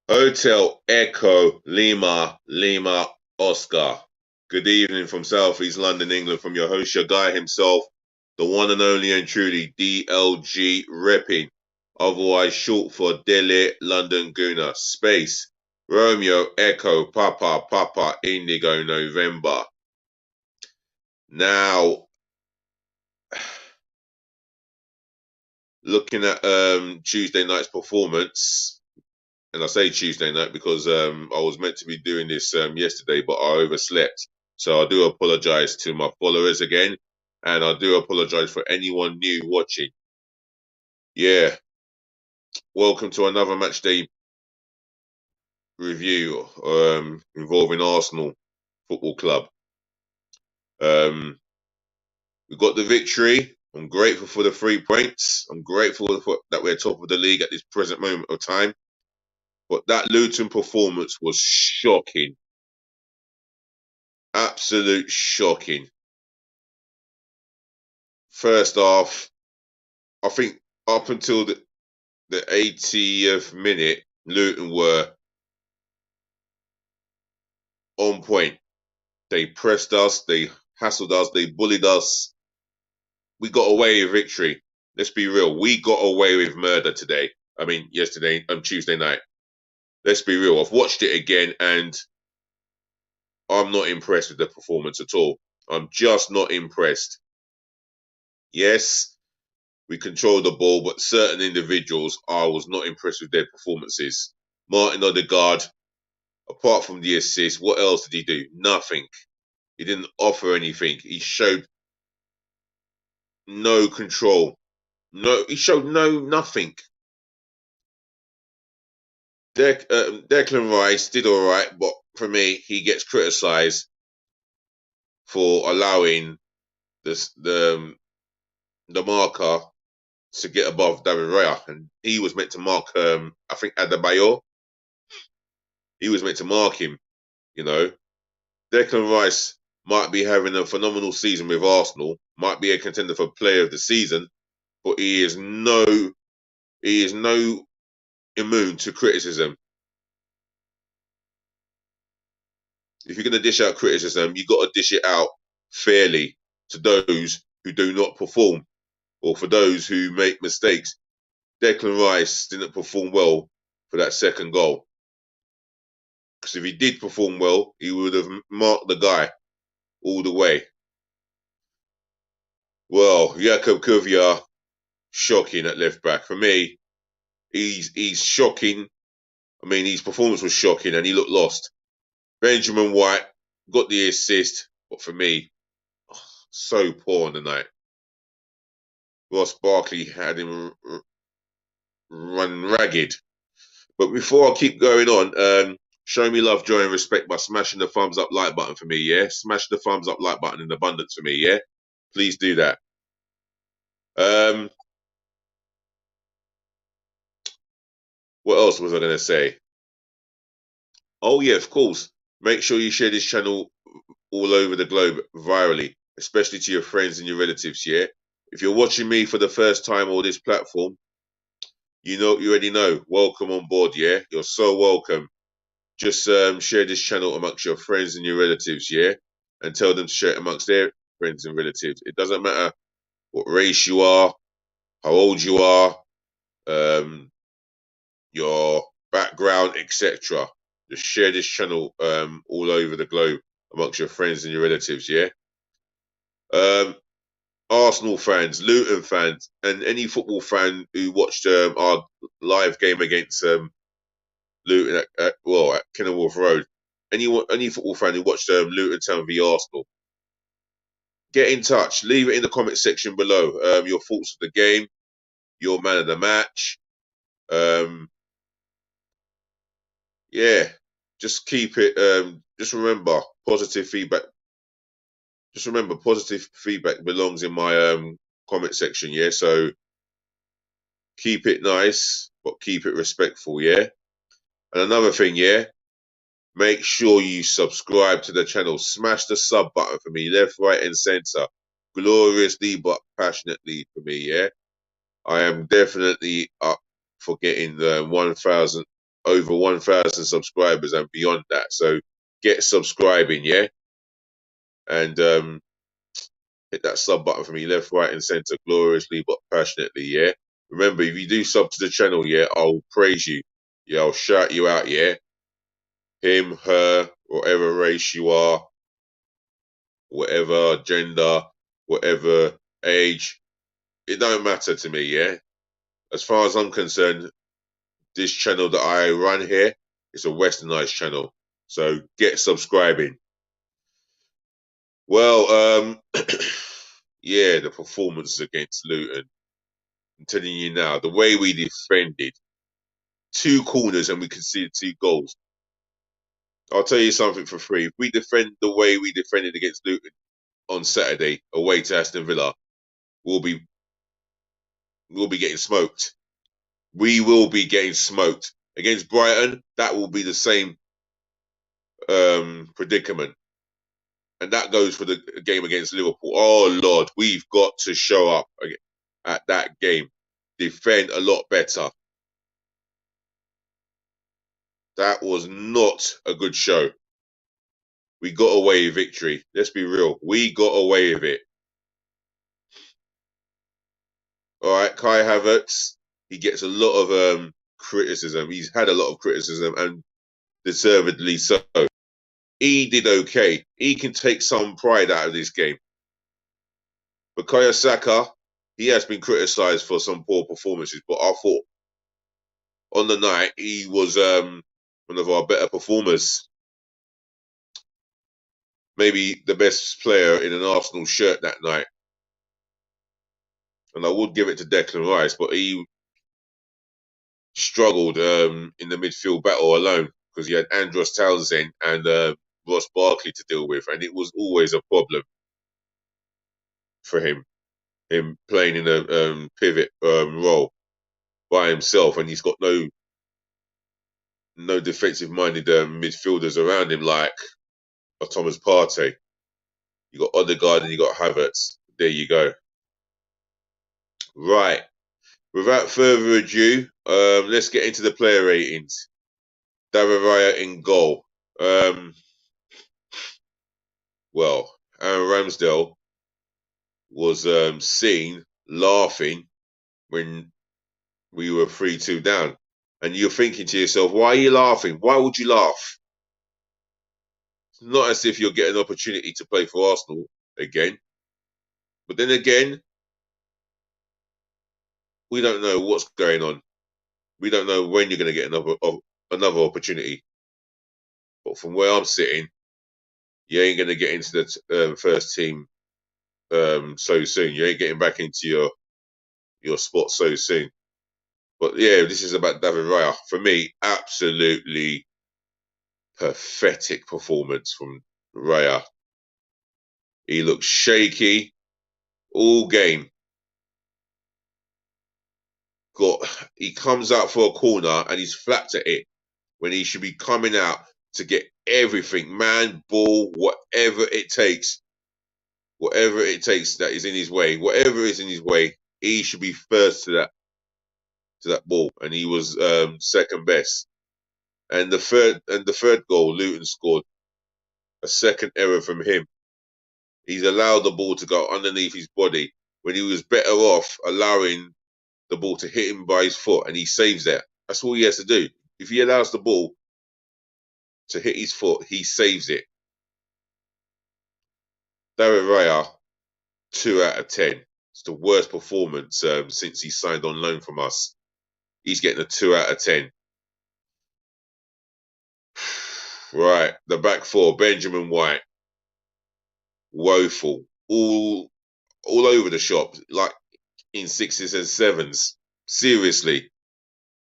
Hotel Echo Lima Lima Oscar. Good evening from Southeast London, England, from your host, your guy himself, the one and only and truly DLG repping, otherwise short for Delhi London Gooner. Space Romeo Echo Papa Papa Indigo November. Now, looking at Tuesday night's performance, and I say Tuesday night because I was meant to be doing this yesterday, but I overslept. So I do apologize to my followers again, and I do apologize for anyone new watching. Yeah, welcome to another match day review involving Arsenal Football Club. We got the victory. I'm grateful for the 3 points. I'm grateful for, that we're top of the league at this present moment of time. But that Luton performance was shocking. Absolute shocking. First half, I think up until the 80th minute, Luton were on point. They pressed us, they hassled us, they bullied us. We got away with victory. Let's be real. We got away with murder today. I mean, yesterday, Tuesday night. Let's be real. I've watched it again and I'm not impressed with the performance at all. I'm just not impressed. Yes, we controlled the ball, but certain individuals, I was not impressed with their performances. Martin Odegaard, apart from the assist, what else did he do? Nothing. He didn't offer anything. He showed no control. He showed nothing. Declan Rice did all right, but for me, he gets criticised for allowing the marker to get above David Raya, and he was meant to mark. I think Adebayor. He was meant to mark him. You know, Declan Rice might be having a phenomenal season with Arsenal. Might be a contender for Player of the Season, but he is no immune to criticism. If you're going to dish out criticism, you got to dish it out fairly to those who do not perform, or for those who make mistakes. Declan Rice didn't perform well for that second goal. Because if he did perform well, he would have marked the guy all the way. Well, Jakub Kuvia, shocking at left back. For me, he's shocking. I mean, his performance was shocking and he looked lost. Benjamin White got the assist, but for me, so poor on the night. Ross Barkley had him run ragged. But before I keep going on, show me love, joy, and respect by smashing the thumbs up like button for me, yeah? Smash the thumbs up like button in abundance for me, yeah? Please do that. What else was I going to say? Oh, yeah, of course. Make sure you share this channel all over the globe virally, especially to your friends and your relatives, yeah? If you're watching me for the first time on this platform, you already know. Welcome on board, yeah? You're so welcome. Just share this channel amongst your friends and your relatives, yeah? And tell them to share it amongst their friends and relatives. It doesn't matter what race you are, how old you are, your background, etc. Just share this channel all over the globe amongst your friends and your relatives, yeah? Arsenal fans, Luton fans, and any football fan who watched our live game against Luton at Kenilworth Road. Any football fan who watched Luton Town v Arsenal, get in touch. Leave it in the comment section below. Your thoughts of the game, your man of the match. Yeah, just keep it. Just remember, positive feedback. Just remember, positive feedback belongs in my comment section. Yeah, so keep it nice, but keep it respectful. Yeah, and another thing. Yeah. Make sure you subscribe to the channel. Smash the sub button for me, left, right, and center. Gloriously but passionately for me, yeah? I am definitely up for getting the 1,000 over 1,000 subscribers and beyond that. So get subscribing, yeah, and hit that sub button for me, left, right, and center, gloriously but passionately, yeah. Remember, if you do sub to the channel, yeah, I'll praise you, yeah, I'll shout you out, yeah. Him, her, whatever race you are, whatever gender, whatever age, it don't matter to me, yeah. As far as I'm concerned, this channel that I run here is a westernized channel. So get subscribing. Well, yeah, the performance against Luton. I'm telling you now, the way we defended 2 corners and we conceded 2 goals. I'll tell you something for free. If we defend the way we defended against Luton on Saturday away to Aston Villa, we'll be getting smoked. We will be getting smoked. Against Brighton, that will be the same predicament. And that goes for the game against Liverpool. Oh, Lord, we've got to show up at that game. Defend a lot better. That was not a good show. We got away with victory. Let's be real. We got away with it. All right, Kai Havertz, he gets a lot of criticism. He's had a lot of criticism, and deservedly so. He did okay. He can take some pride out of this game. Bukayo Saka, he has been criticised for some poor performances, but I thought on the night he was one of our better performers. Maybe the best player in an Arsenal shirt that night. And I would give it to Declan Rice, but he struggled in the midfield battle alone because he had Andros Townsend and Ross Barkley to deal with, and it was always a problem for him playing in a pivot role by himself, and he's got no defensive-minded midfielders around him like a Thomas Partey. You got Odegaard and you got Havertz. There you go. Right. Without further ado, let's get into the player ratings. David Raya in goal. Well, Aaron Ramsdale was seen laughing when we were 3-2 down. And you're thinking to yourself, why are you laughing? Why would you laugh? It's not as if you're getting an opportunity to play for Arsenal again. But then again, we don't know what's going on. We don't know when you're going to get another opportunity. But from where I'm sitting, you ain't going to get into the first team so soon. You ain't getting back into your spot so soon. But yeah, this is about David Raya. For me, absolutely pathetic performance from Raya. He looked shaky all game. He comes out for a corner and he's flapped at it when he should be coming out to get everything, man, ball, whatever it takes that is in his way, whatever is in his way, he should be first to that ball, and he was second best. And the third goal, Luton scored a second error from him. He's allowed the ball to go underneath his body when he was better off allowing the ball to hit him by his foot, and he saves that. That's all he has to do. If he allows the ball to hit his foot, he saves it. David Raya, 2 out of 10. It's the worst performance since he signed on loan from us. He's getting a 2 out of 10. Right, the back four, Benjamin White, woeful, all over the shop, like in 6s and 7s. Seriously,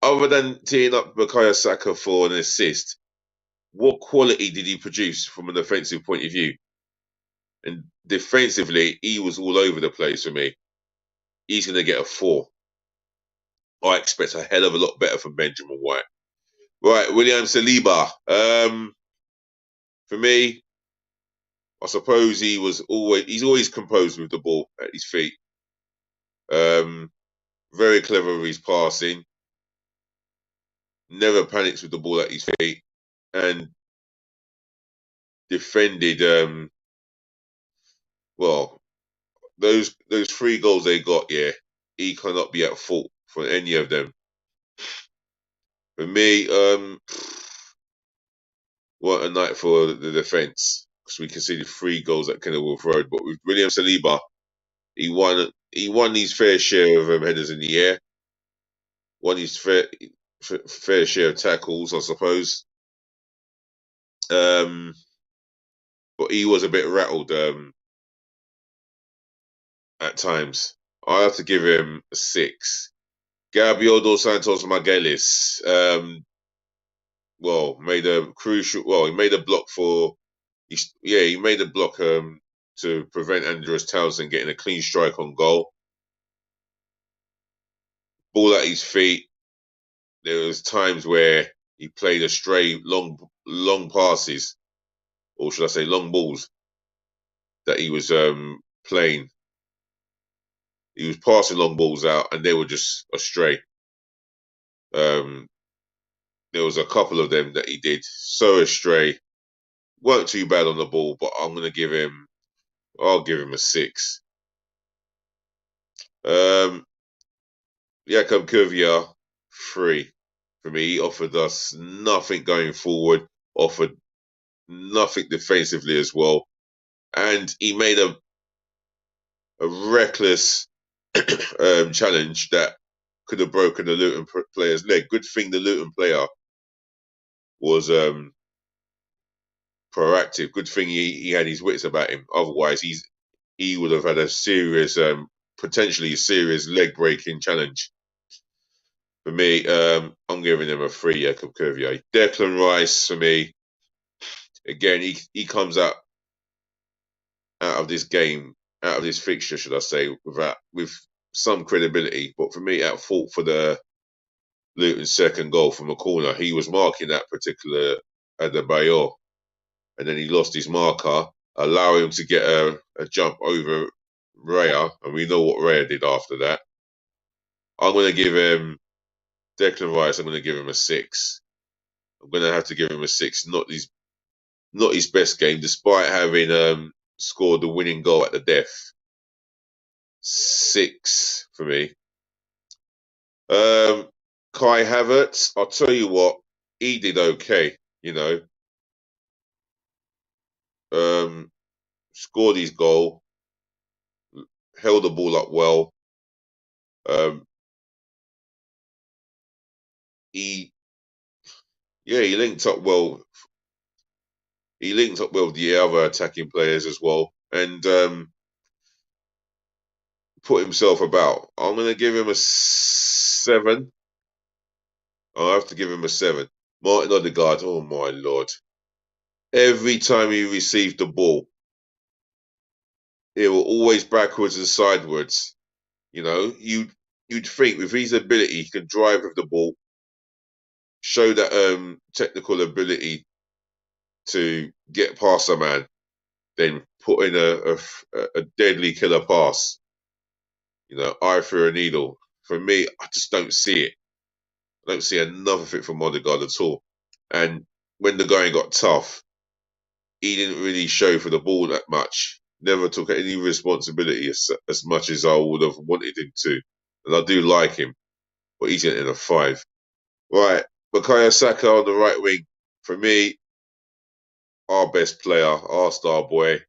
other than teeing up Bukayo Saka for an assist, what quality did he produce from an offensive point of view? And defensively, he was all over the place for me. He's going to get a 4. I expect a hell of a lot better from Benjamin White. Right, William Saliba. For me, I suppose he's always composed with the ball at his feet. Very clever with his passing. never panics with the ball at his feet, and defended. Well, those 3 goals they got, yeah, he cannot be at fault for any of them. For me, what a night for the defence, because we conceded 3 goals at Kenilworth Road. But with William Saliba, he won his fair share of headers in the air, won his fair share of tackles, I suppose. Um, but he was a bit rattled at times. I have to give him a 6. Gabriel dos Santos Magalhães, made a crucial. Well, he made a block he made a block to prevent Andreas Townsend getting a clean strike on goal. Ball at his feet. There was times where he played astray long passes, or should I say long balls, that he was playing. He was passing long balls out, and they were just astray. Um, there was a couple of them that he did so astray. Weren't too bad on the ball, but I'll give him a 6. Jakub Kurvia, 3 for me. He offered us nothing going forward, offered nothing defensively as well, and he made a reckless challenge that could have broken the Luton player's leg. Good thing the Luton player was proactive. Good thing he had his wits about him. Otherwise, he would have had a serious, potentially serious leg breaking challenge. For me, I'm giving him a 3. Jakub Kurvia. Declan Rice, for me, again, he comes out of this game, out of this fixture, should I say, with some credibility. But for me, at fault for the Luton second goal from a corner. He was marking that particular Adebayor, and then he lost his marker, allowing him to get a jump over Raya, and we know what Raya did after that. I'm going to give him Declan Rice. I'm going to give him a 6. I'm going to have to give him a 6. Not his best game, despite having scored the winning goal at the death. 6 for me. Kai Havertz, I'll tell you what, he did okay. Scored his goal, held the ball up well. He linked up well. He linked up well with the other attacking players as well, and put himself about. I'm going to give him a 7. I'll have to give him a 7. Martin Odegaard, oh my lord. Every time he received the ball, it was always backwards and sideways. You'd think with his ability, he can drive with the ball, show that technical ability to get past a man, then put in a deadly killer pass. Eye for a needle. For me, I just don't see it. I don't see enough of it from Odegaard at all. And when the going got tough, he didn't really show for the ball that much. Never took any responsibility as much as I would have wanted him to. And I do like him, but he's getting a 5. Right, Bukayo Saka on the right wing. For me, our best player, our star boy.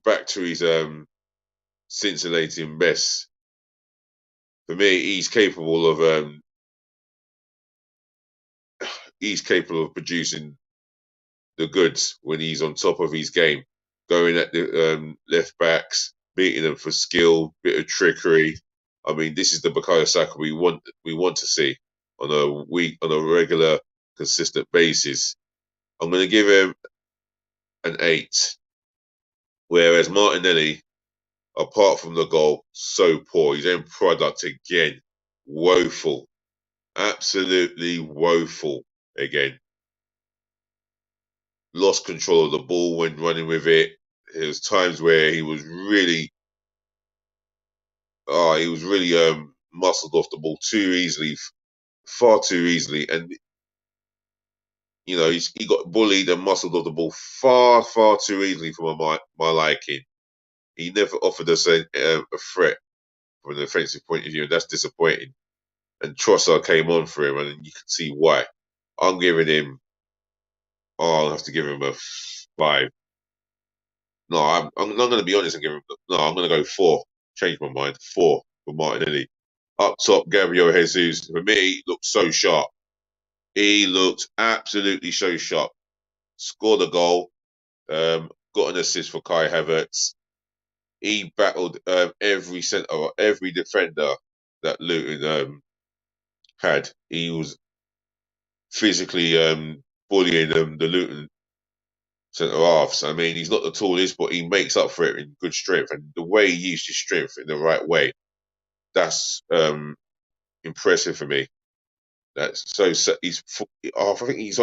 Back to his scintillating best. For me, he's capable of producing the goods when he's on top of his game, going at the left backs, beating them for skill, bit of trickery. I mean, this is the Bukayo Saka we want to see on a regular, consistent basis. I'm going to give him an 8. Whereas Martinelli, apart from the goal, so poor. His end product again, woeful, absolutely woeful again. Lost control of the ball when running with it. There was times where he was really muscled off the ball too easily far too easily, and he got bullied and muscled off the ball far too easily for my liking. He never offered us a threat from an offensive point of view, and that's disappointing. And Trossard came on for him, and you can see why. I'm giving him. Oh, I'll have to give him a 5. No, I'm not going to be honest and give him. No, I'm going to go 4. Change my mind. 4 for Martinelli. Up top, Gabriel Jesus. For me, looked so sharp. He looked absolutely so sharp. Scored a goal. Got an assist for Kai Havertz. He battled every centre, every defender that Luton had. He was physically bullying the Luton centre halves. I mean, he's not the tallest, but he makes up for it in good strength. And the way he used his strength in the right way, that's impressive for me. That's so. He's. I think his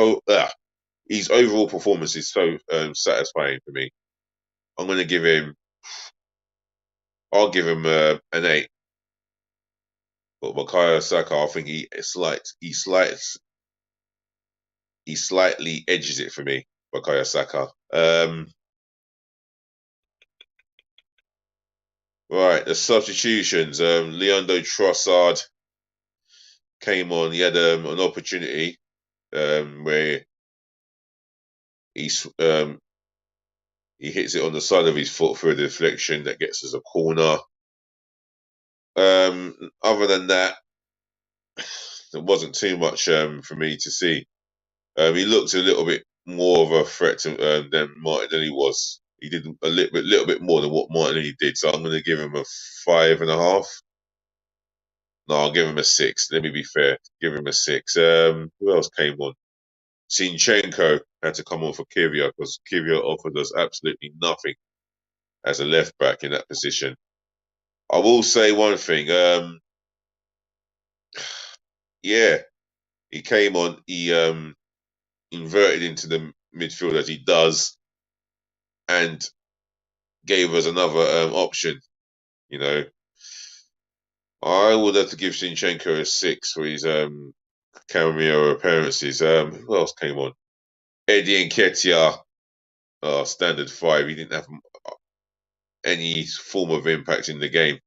overall performance is so satisfying for me. I'm going to give him. I'll give him an 8. But Bukayo Saka, I think he slightly edges it for me. Bukayo Saka. Right, the substitutions. Leandro Trossard came on. He had an opportunity where he he hits it on the side of his foot for a deflection that gets us a corner. Other than that, there wasn't too much for me to see. He looked a little bit more of a threat than Martinelli was. He did a little bit more than what Martinelli did. So I'm going to give him a 5.5. No, I'll give him a 6. Let me be fair. Give him a 6. Who else came on? Zinchenko had to come on for Kivia because Kivia offered us absolutely nothing as a left back in that position. I will say one thing. Yeah, he came on. He inverted into the midfield as he does, and gave us another option. You know, I would have to give Zinchenko a 6 for his cameo appearances. Who else came on? Eddie Nketiah, standard 5. He didn't have any form of impact in the game.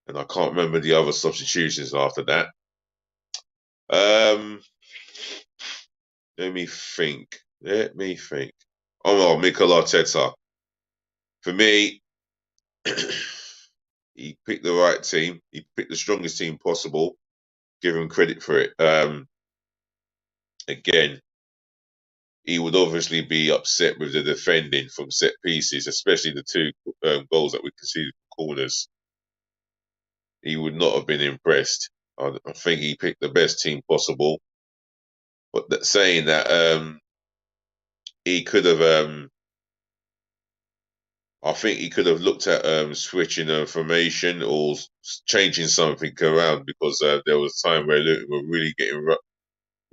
And I can't remember the other substitutions after that. Let me think. Oh no, Mikel Arteta. For me, he picked the right team. He picked the strongest team possible. Give him credit for it. Again, he would obviously be upset with the defending from set pieces, especially the 2 goals that we conceded from corners. He would not have been impressed. I think he picked the best team possible. But saying that, he could have. I think he could have looked at switching a formation or changing something around because there was a time where Luton were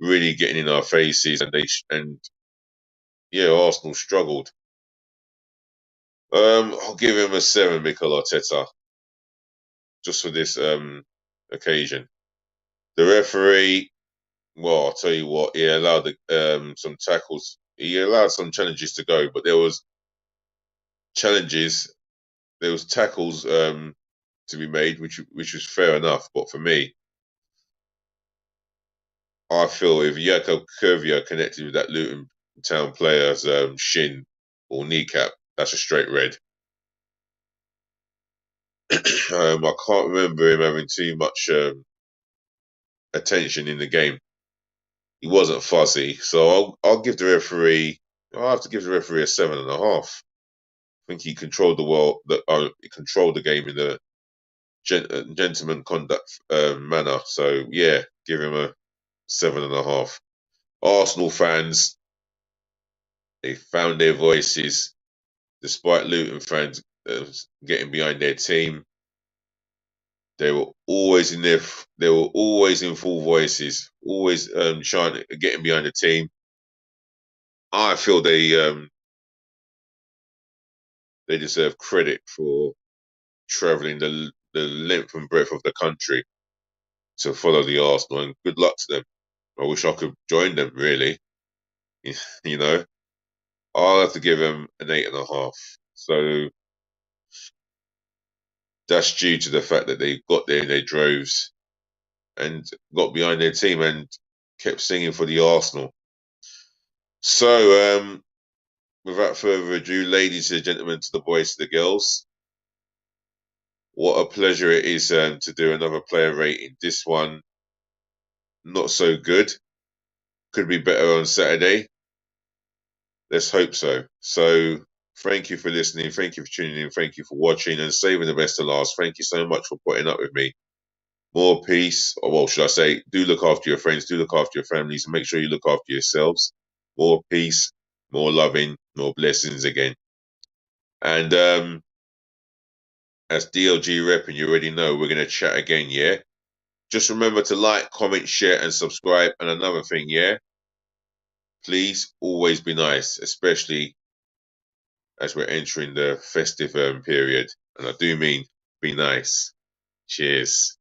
really getting in our faces, and Arsenal struggled. I'll give him a 7, Mikel Arteta, just for this occasion. The referee, well, I'll tell you what, he allowed some tackles. He allowed some challenges to go, but there was tackles to be made, which was fair enough. But for me, I feel if Jakob Curvier connected with that Luton Town player's shin or kneecap, that's a straight red. I can't remember him having too much attention in the game. He wasn't fussy, so I'll give the referee. I'll have to give the referee a 7.5. I think he controlled he controlled the game in the gentleman conduct manner. So yeah, give him a 7.5. Arsenal fans, they found their voices despite Luton fans getting behind their team. They were always in full voices, always trying to getting behind the team. I feel they deserve credit for travelling the length and breadth of the country to follow the Arsenal, and good luck to them. I wish I could join them, really. You know, I'll have to give them an 8.5. So that's due to the fact that they got there in their droves and got behind their team and kept singing for the Arsenal. So, without further ado, ladies and gentlemen, to the boys, to the girls, what a pleasure it is to do another player rating. This one, not so good. Could be better on Saturday. Let's hope so. So, thank you for listening. Thank you for tuning in. Thank you for watching and saving the best to last. Thank you so much for putting up with me. More peace, or well, should I say, do look after your friends, do look after your families, and make sure you look after yourselves. More peace, more loving, more blessings again. And as DLG rep, and you already know, we're going to chat again, yeah? Just remember to like, comment, share, and subscribe. And another thing, yeah? Please always be nice, especially as we're entering the festive period. And I do mean be nice. Cheers.